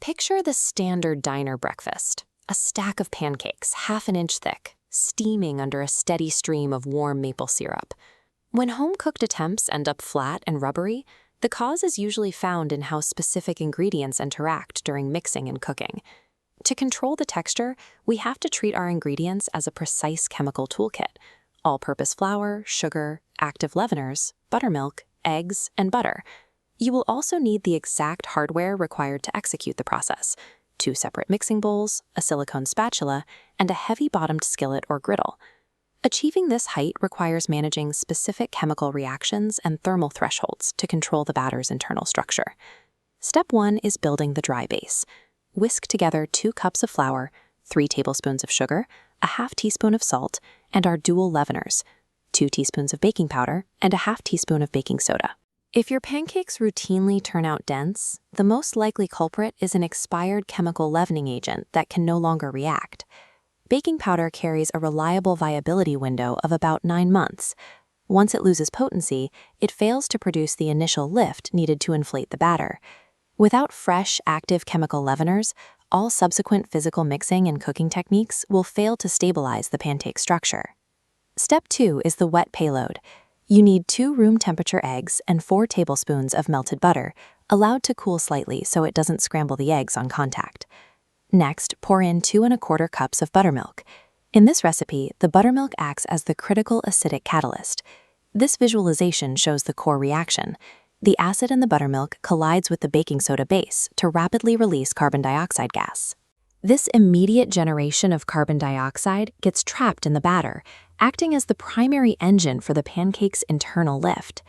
Picture the standard diner breakfast, a stack of pancakes half an inch thick, steaming under a steady stream of warm maple syrup. When home-cooked attempts end up flat and rubbery, the cause is usually found in how specific ingredients interact during mixing and cooking. To control the texture, we have to treat our ingredients as a precise chemical toolkit: all-purpose flour, sugar, active leaveners, buttermilk, eggs, and butter. You will also need the exact hardware required to execute the process: 2 separate mixing bowls, a silicone spatula, and a heavy-bottomed skillet or griddle. Achieving this height requires managing specific chemical reactions and thermal thresholds to control the batter's internal structure. Step 1 is building the dry base. Whisk together 2 cups of flour, 3 tablespoons of sugar, a half teaspoon of salt, and our dual leaveners, 2 teaspoons of baking powder, and a half teaspoon of baking soda. If your pancakes routinely turn out dense, the most likely culprit is an expired chemical leavening agent that can no longer react. Baking powder carries a reliable viability window of about 9 months. Once it loses potency, it fails to produce the initial lift needed to inflate the batter. Without fresh, active chemical leaveners, all subsequent physical mixing and cooking techniques will fail to stabilize the pancake structure. Step 2 is the wet payload. You need 2 room-temperature eggs and 4 tablespoons of melted butter, allowed to cool slightly so it doesn't scramble the eggs on contact. Next, pour in 2 1/4 cups of buttermilk. In this recipe, the buttermilk acts as the critical acidic catalyst. This visualization shows the core reaction. The acid in the buttermilk collides with the baking soda base to rapidly release carbon dioxide gas. This immediate generation of carbon dioxide gets trapped in the batter, acting as the primary engine for the pancake's internal lift.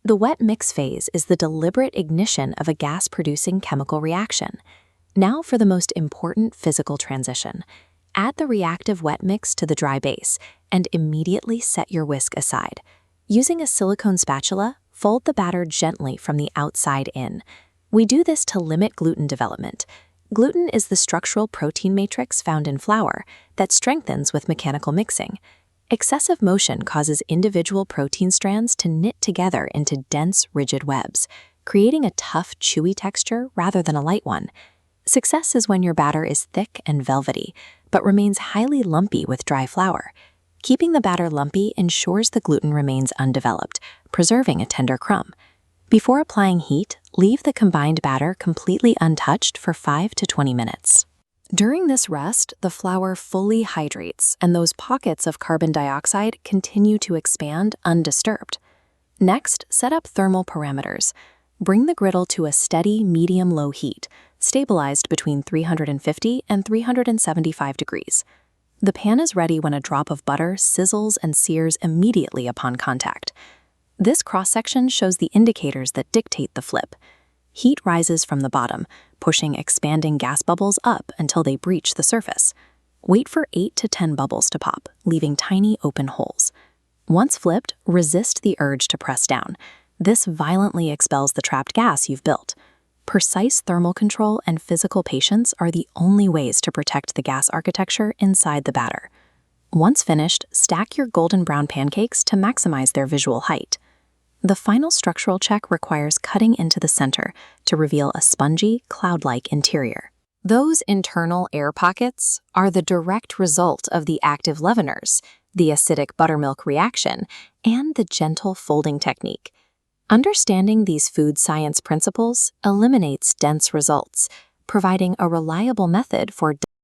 The wet mix phase is the deliberate ignition of a gas-producing chemical reaction. Now for the most important physical transition. Add the reactive wet mix to the dry base and immediately set your whisk aside. Using a silicone spatula, fold the batter gently from the outside in. We do this to limit gluten development. Gluten is the structural protein matrix found in flour that strengthens with mechanical mixing. Excessive motion causes individual protein strands to knit together into dense, rigid webs, creating a tough, chewy texture rather than a light one. Success is when your batter is thick and velvety, but remains highly lumpy with dry flour. Keeping the batter lumpy ensures the gluten remains undeveloped, preserving a tender crumb. Before applying heat, leave the combined batter completely untouched for 5 to 20 minutes. During this rest, the flour fully hydrates, and those pockets of carbon dioxide continue to expand undisturbed. Next, set up thermal parameters. Bring the griddle to a steady medium-low heat, stabilized between 350 and 375 degrees. The pan is ready when a drop of butter sizzles and sears immediately upon contact. This cross-section shows the indicators that dictate the flip. Heat rises from the bottom, pushing expanding gas bubbles up until they breach the surface. Wait for 8 to 10 bubbles to pop, leaving tiny open holes. Once flipped, resist the urge to press down. This violently expels the trapped gas you've built. Precise thermal control and physical patience are the only ways to protect the gas architecture inside the batter. Once finished, stack your golden brown pancakes to maximize their visual height. The final structural check requires cutting into the center to reveal a spongy, cloud-like interior. Those internal air pockets are the direct result of the active leaveners, the acidic buttermilk reaction, and the gentle folding technique. Understanding these food science principles eliminates dense results, providing a reliable method for